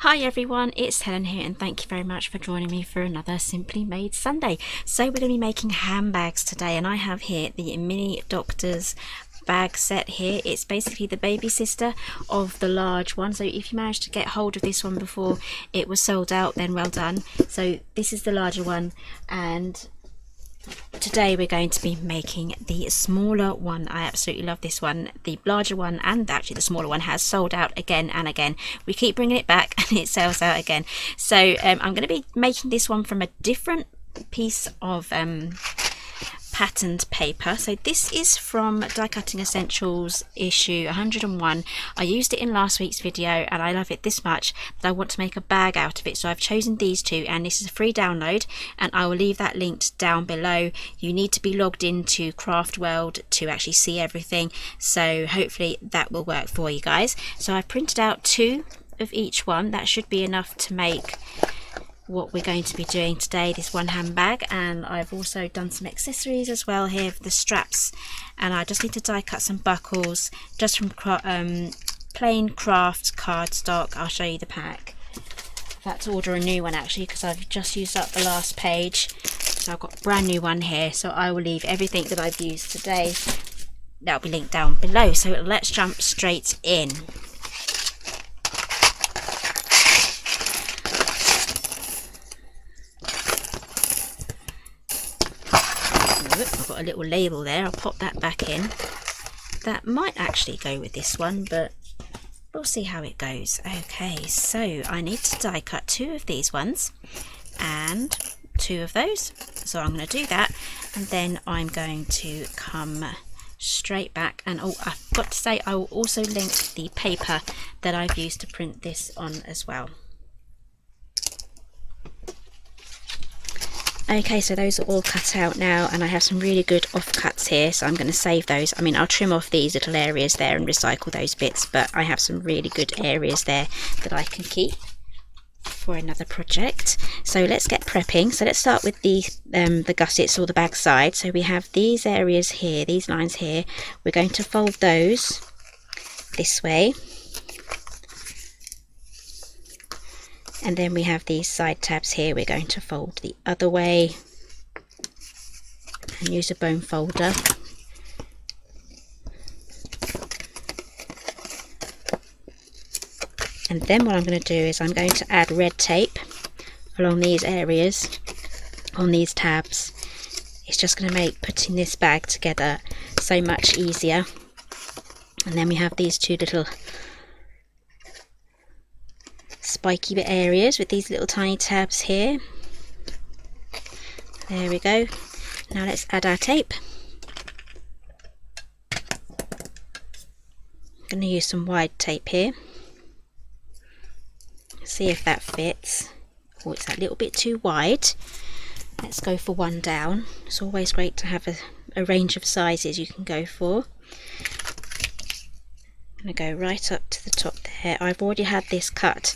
Hi everyone, it's Helen here and thank you very much for joining me for another Simply Made Sunday. So we're going to be making handbags today, and I have here the mini Doctor's bag set here. It's basically the baby sister of the large one, so if you managed to get hold of this one before it was sold out, then well done. So this is the larger one, and today we're going to be making the smaller one. I absolutely love this one. The larger one and actually the smaller one has sold out again and again. We keep bringing it back and it sells out again. So I'm going to be making this one from a different piece of patterned paper. So this is from Die Cutting Essentials issue 101. I used it in last week's video and I love it this much that I want to make a bag out of it, so I've chosen these two, and this is a free download and I will leave that linked down below. You need to be logged into Craft World to actually see everything, so hopefully that will work for you guys. So I've printed out two of each one. That should be enough to make what we're going to be doing today, this one handbag. And I've also done some accessories as well here for the straps, and I just need to die cut some buckles just from plain craft cardstock. I'll show you the pack. I've had to order a new one actually because I've just used up the last page, so I've got a brand new one here. So I will leave everything that I've used today, that'll be linked down below. So let's jump straight in. I've got a little label there, I'll pop that back in. That might actually go with this one, but we'll see how it goes. Okay, so I need to die cut two of these ones and two of those, so I'm going to do that, and then I'm going to come straight back. And oh, I've got to say, I will also link the paper that I've used to print this on as well. Okay, so those are all cut out now, and I have some really good offcuts here, so I'm going to save those. I mean, I'll trim off these little areas there and recycle those bits, but I have some really good areas there that I can keep for another project. So let's get prepping. So let's start with the gussets, or the bag side. So we have these areas here, these lines here. We're going to fold those this way. And then we have these side tabs here, we're going to fold the other way and use a bone folder. And then what I'm going to do is I'm going to add red tape along these areas on these tabs. It's just going to make putting this bag together so much easier. And then we have these two little spiky bit areas with these little tiny tabs here. There we go. Now let's add our tape. I'm going to use some wide tape here. See if that fits. Oh, it's a little bit too wide. Let's go for one down. It's always great to have a range of sizes you can go for. I'm going to go right up to the top there. I've already had this cut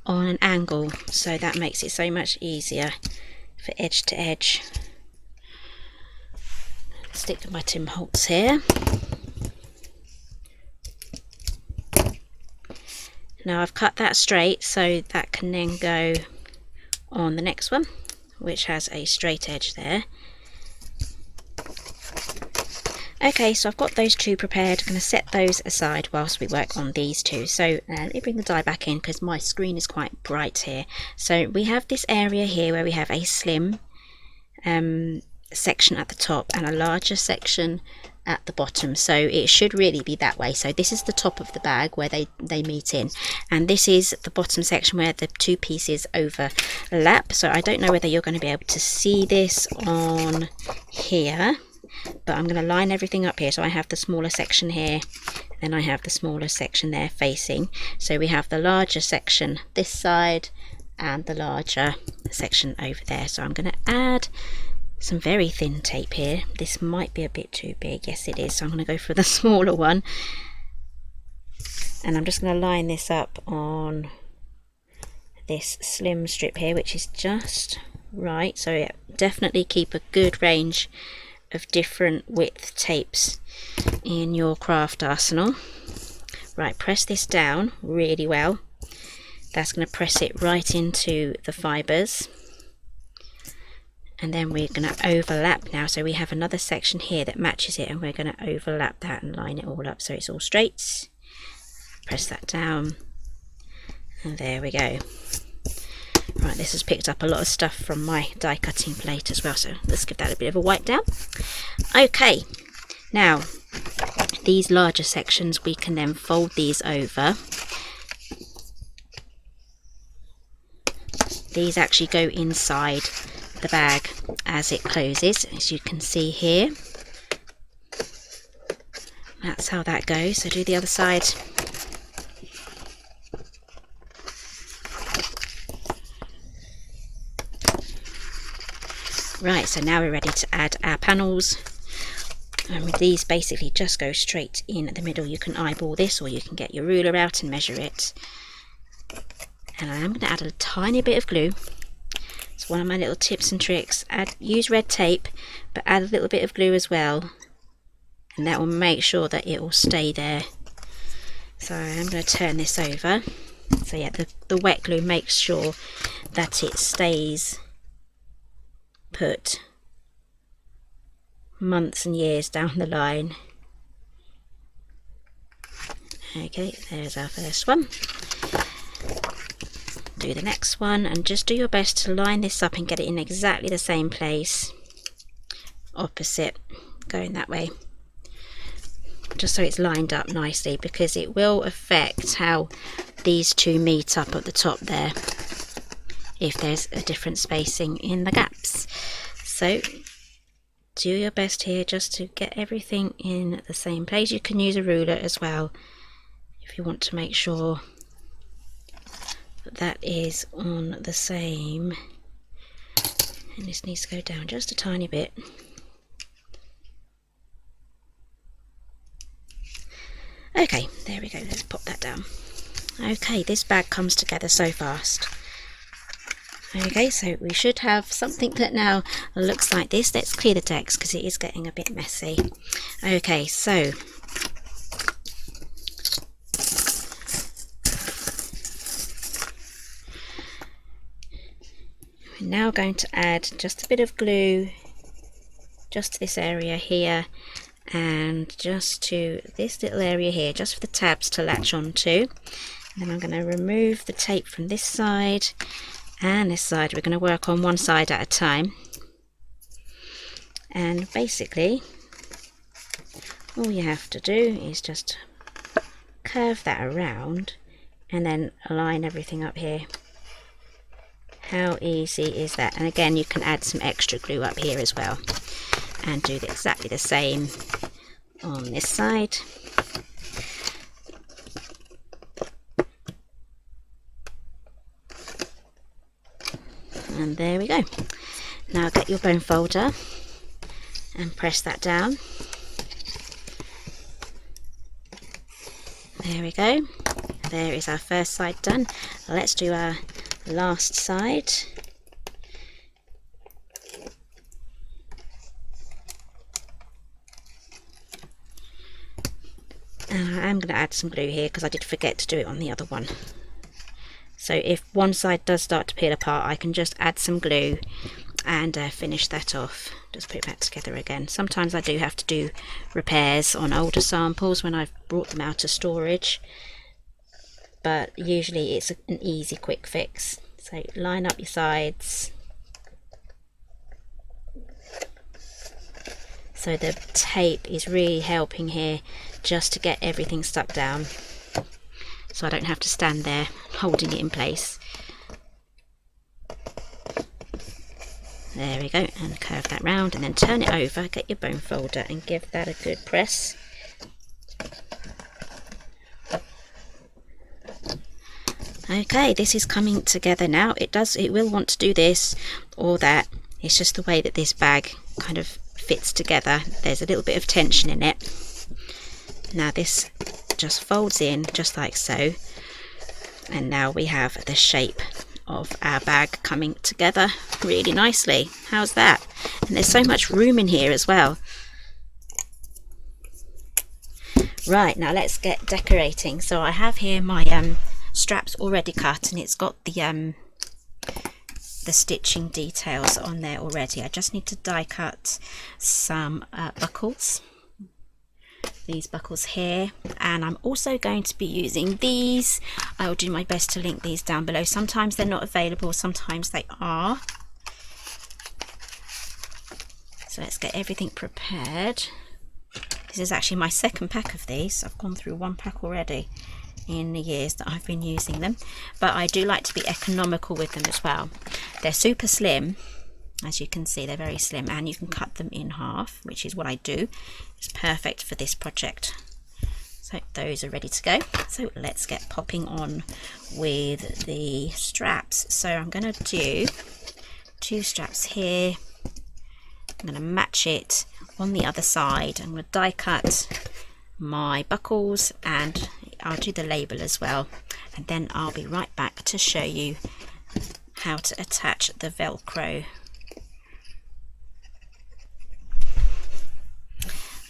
on an angle, so that makes it so much easier for edge to edge. Stick to my Tim Holtz here. Now I've cut that straight, so that can then go on the next one, which has a straight edge there. Okay, so I've got those two prepared. I'm going to set those aside whilst we work on these two. So let me bring the die back in because my screen is quite bright here. So we have this area here where we have a slim section at the top and a larger section at the bottom. So it should really be that way. So this is the top of the bag where they meet in, and this is the bottom section where the two pieces overlap. So I don't know whether you're going to be able to see this on here, but I'm going to line everything up here. So I have the smaller section here, then I have the smaller section there facing. So we have the larger section this side and the larger section over there. So I'm going to add some very thin tape here. This might be a bit too big. Yes, it is. So I'm going to go for the smaller one, and I'm just going to line this up on this slim strip here, which is just right. So yeah, definitely keep a good range of different width tapes in your craft arsenal. Right, press this down really well That's going to press it right into the fibres. And then we're going to overlap now, so we have another section here that matches it, and we're going to overlap that and line it all up so it's all straight. Press that down, and there we go. Right, this has picked up a lot of stuff from my die cutting plate as well, so let's give that a bit of a wipe down. Okay, now these larger sections we can then fold these over. These actually go inside the bag as it closes, as you can see here. That's how that goes. So do the other side. Right, so now we're ready to add our panels, and with these basically just go straight in the middle. You can eyeball this, or you can get your ruler out and measure it. And I am going to add a tiny bit of glue. It's one of my little tips and tricks. Use red tape, but add a little bit of glue as well, and that will make sure that it will stay there. So I'm going to turn this over. So yeah, the wet glue makes sure that it stays put months and years down the line. Okay, there's our first one. Do the next one, and just do your best to line this up and get it in exactly the same place, opposite, going that way, just so it's lined up nicely, because it will affect how these two meet up at the top there if there's a different spacing in the gaps. So do your best here just to get everything in the same place. You can use a ruler as well if you want to make sure that is on the same, and this needs to go down just a tiny bit. Okay, there we go, let's pop that down. Okay, this bag comes together so fast. Okay, so we should have something that now looks like this. Let's clear the decks because it is getting a bit messy. Okay, so we're now going to add just a bit of glue just to this area here, and just to this little area here, just for the tabs to latch onto. And then I'm going to remove the tape from this side and this side. We're going to work on one side at a time, and basically all you have to do is just curve that around and then align everything up here. How easy is that? And again, you can add some extra glue up here as well, and do exactly the same on this side. And there we go. Now get your bone folder and press that down. There we go. There is our first side done. Let's do our last side. And I'm going to add some glue here because I did forget to do it on the other one. So if one side does start to peel apart, I can just add some glue and finish that off. Just put it back together again. Sometimes I do have to do repairs on older samples when I've brought them out of storage, but usually it's an easy quick fix. So line up your sides. So the tape is really helping here just to get everything stuck down, so I don't have to stand there holding it in place. There we go, and curve that round and then turn it over, get your bone folder and give that a good press. Okay, this is coming together now. It will want to do this or that. It's just the way that this bag kind of fits together. There's a little bit of tension in it. Now this just folds in just like so, and now we have the shape of our bag coming together really nicely. How's that? And there's so much room in here as well. Right, now let's get decorating. So I have here my straps already cut, and it's got the stitching details on there already. I just need to die cut some buckles, these buckles here, and I'm also going to be using these. I will do my best to link these down below. Sometimes they're not available, sometimes they are. So let's get everything prepared. This is actually my second pack of these. I've gone through one pack already in the years that I've been using them, but I do like to be economical with them as well. They're super slim, as you can see, they're very slim, and you can cut them in half, which is what I do. It's perfect for this project. So those are ready to go. So let's get popping on with the straps. So I'm going to do 2 straps here. I'm going to match it on the other side. I'm going to die cut my buckles, and I'll do the label as well, and then I'll be right back to show you how to attach the Velcro.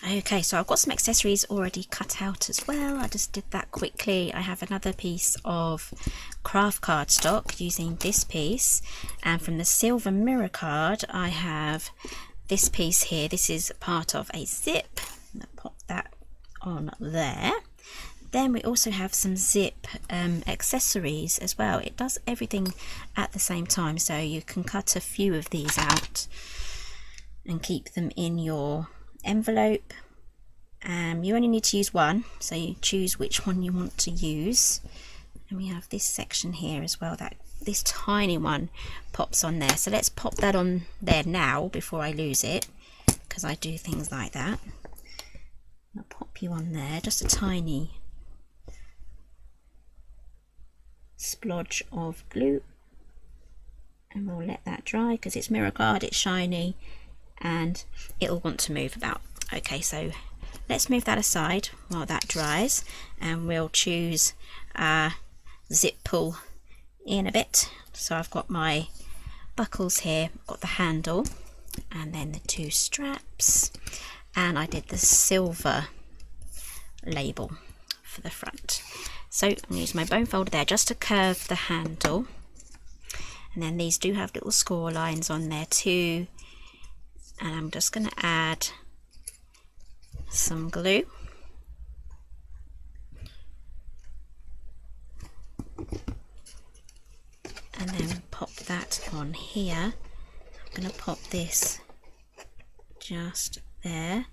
Okay, so I've got some accessories already cut out as well. I just did that quickly. I have another piece of craft cardstock using this piece, and from the silver mirror card I have this piece here. This is part of a zip. I'm going to pop that on there. Then we also have some zip accessories as well. It does everything at the same time, so you can cut a few of these out and keep them in your envelope. You only need to use one, so you choose which one you want to use. And we have this section here as well, that this tiny one pops on there. So let's pop that on there now before I lose it, because I do things like that. I'll pop you on there, just a tiny splodge of glue, and we'll let that dry because it's mirror card, it's shiny, and it'll want to move about. Okay, so let's move that aside while that dries, and we'll choose zip pull in a bit. So I've got my buckles here, got the handle, and then the 2 straps, and I did the silver label for the front. So I'm going to use my bone folder there just to curve the handle, and then these do have little score lines on there too, and I'm just going to add some glue. And then pop that on here. I'm going to pop this just there.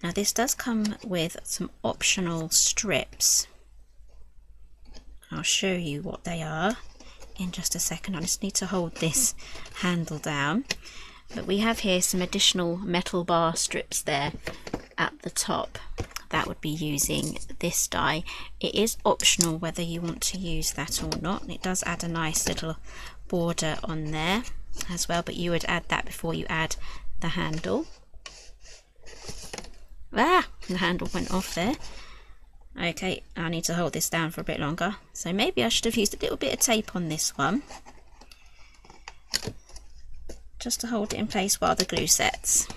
Now this does come with some optional strips. I'll show you what they are in just a second. I just need to hold this handle down. But we have here some additional metal bar strips there at the top. That would be using this die. It is optional whether you want to use that or not. It does add a nice little border on there as well, but you would add that before you add the handle. The handle went off there. Okay, I need to hold this down for a bit longer, so maybe I should have used a little bit of tape on this one just to hold it in place while the glue sets.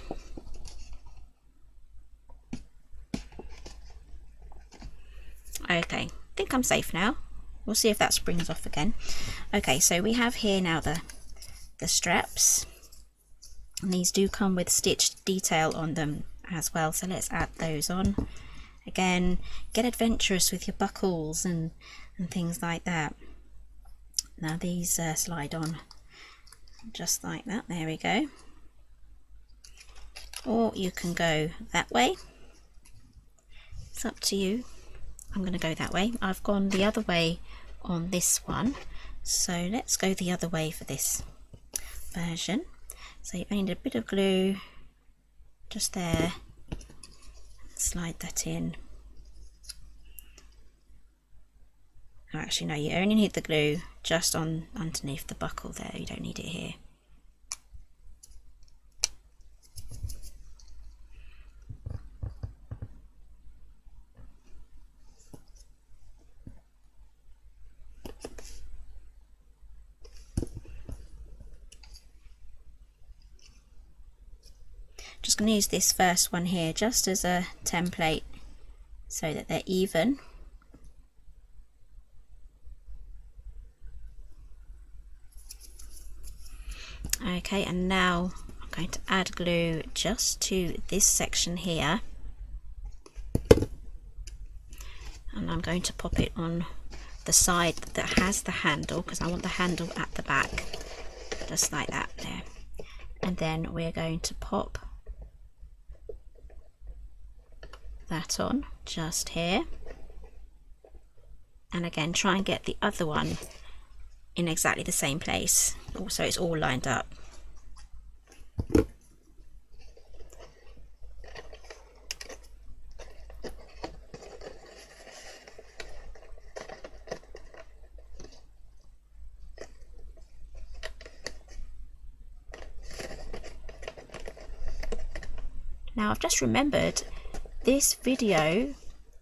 Okay, I think I'm safe now. We'll see if that springs off again. Okay, so we have here now the straps, and these do come with stitched detail on them as well, so let's add those on. Again, get adventurous with your buckles and things like that. Now these slide on just like that. There we go. Or you can go that way. It's up to you. I'm going to go that way. I've gone the other way on this one, so let's go the other way for this version. So you only need a bit of glue just there. Slide that in. Oh, actually no, you only need the glue just on underneath the buckle there. You don't need it here. Just going to use this first one here just as a template so that they're even. Okay, and now I'm going to add glue just to this section here, and I'm going to pop it on the side that has the handle, because I want the handle at the back, just like that there. And then we're going to pop that on just here, and again try and get the other one in exactly the same place, also it's all lined up. Now I've just remembered this video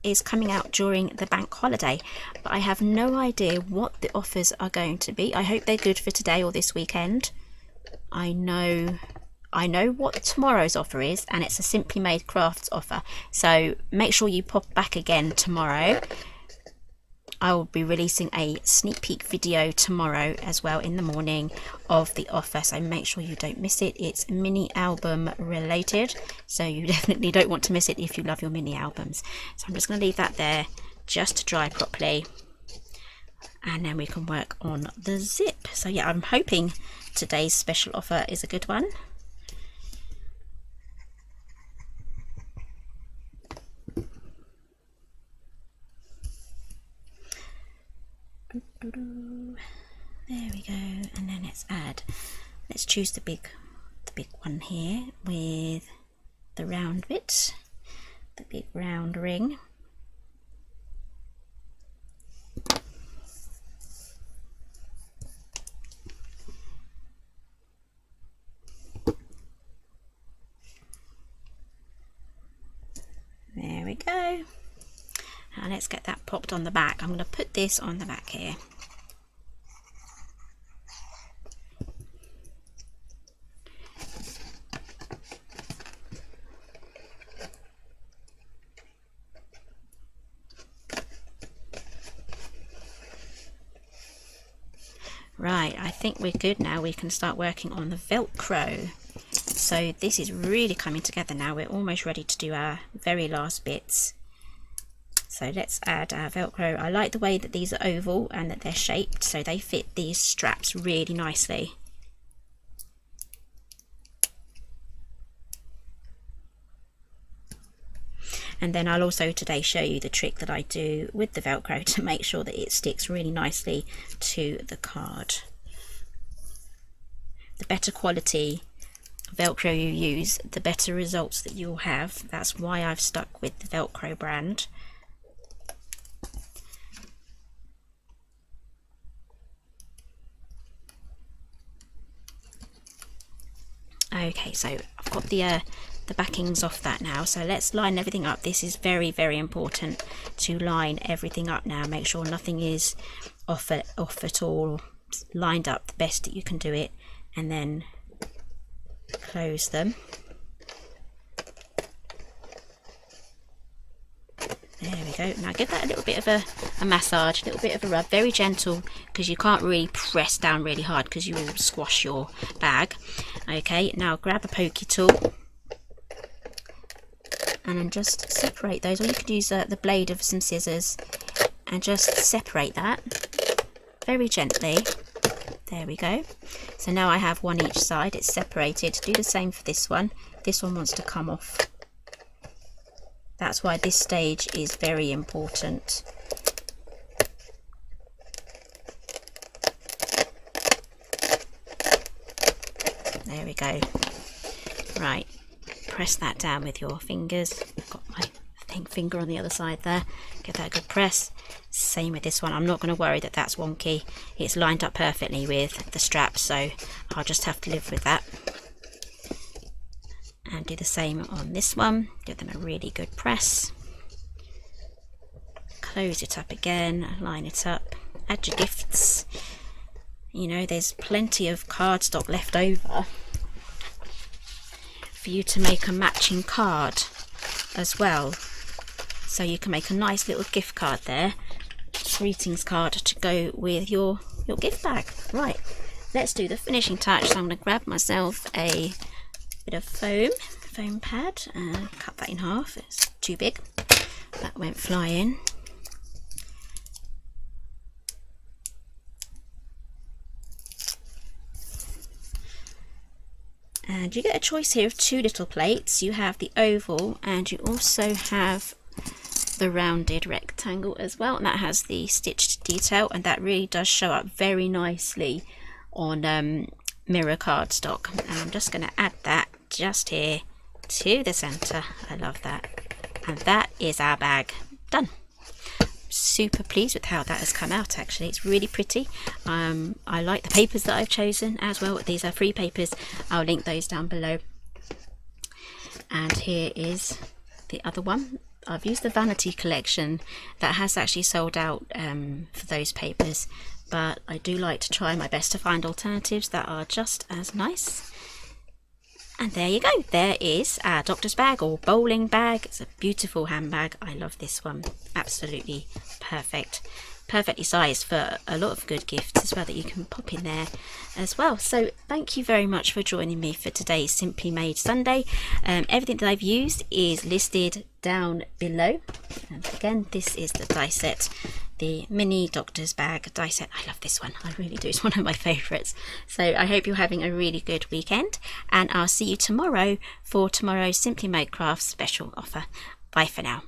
is coming out during the bank holiday, but I have no idea what the offers are going to be. I hope they're good for today or this weekend. I know what tomorrow's offer is, and it's a Simply Made Crafts offer, so make sure you pop back again tomorrow. I will be releasing a sneak peek video tomorrow as well in the morning of the offer, so make sure you don't miss it. It's mini album related, so you definitely don't want to miss it if you love your mini albums. So I'm just going to leave that there just to dry properly, and then we can work on the zip. So yeah, I'm hoping today's special offer is a good one. There we go, and then let's choose the big one here with the round bit, the big round ring. There we go. Now let's get that popped on the back. I'm going to put this on the back here. Right, I think we're good now. We can start working on the Velcro. So this is really coming together now. We're almost ready to do our very last bits. So let's add our Velcro. I like the way that these are oval and that they're shaped, so they fit these straps really nicely. And then I'll also today show you the trick that I do with the Velcro to make sure that it sticks really nicely to the card. The better quality Velcro you use, the better results that you'll have. That's why I've stuck with the Velcro brand. Okay, so I've got the backings off that now, so let's line everything up. This is very, very important to line everything up now. Make sure nothing is off at all, lined up the best that you can do it, and then close them. There we go. Now give that a little bit of a massage, a little bit of a rub, very gentle, because you can't really press down really hard because you will squash your bag. Okay, now grab a pokey tool and then just separate those, or you could use the blade of some scissors and just separate that very gently. There we go. So now I have one each side, it's separated. Do the same for this one. This one wants to come off. That's why this stage is very important. There we go. Right, press that down with your fingers. I've got my finger on the other side there. Give that a good press. Same with this one. I'm not going to worry that that's wonky. It's lined up perfectly with the straps, so I'll just have to live with that. And do the same on this one. Give them a really good press. Close it up again, line it up, add your gifts. You know, there's plenty of cardstock left over for you to make a matching card as well. So you can make a nice little gift card there, greetings card to go with your gift bag. Right, let's do the finishing touch. So I'm going to grab myself a bit of foam pad and cut that in half. It's too big. That went flying. And you get a choice here of two little plates. You have the oval and you also have the rounded rectangle as well, and that has the stitched detail, and that really does show up very nicely on mirror cardstock. And I'm just going to add that just here to the center. I love that. And that is our bag done. Super pleased with how that has come out. Actually, it's really pretty. I like the papers that I've chosen as well. These are free papers. I'll link those down below. And here is the other one. I've used the Vanity collection that has actually sold out for those papers, but I do like to try my best to find alternatives that are just as nice. And there you go, there is our doctor's bag or bowling bag. It's a beautiful handbag. I love this one, absolutely perfect. Perfectly sized for a lot of good gifts as well that you can pop in there as well. So thank you very much for joining me for today's Simply Made Sunday. Everything that I've used is listed down below. And again, this is the die set, the mini doctor's bag die set. I love this one, I really do. It's one of my favorites. So I hope you're having a really good weekend, and I'll see you tomorrow for tomorrow's Simply Made Crafts special offer. Bye for now.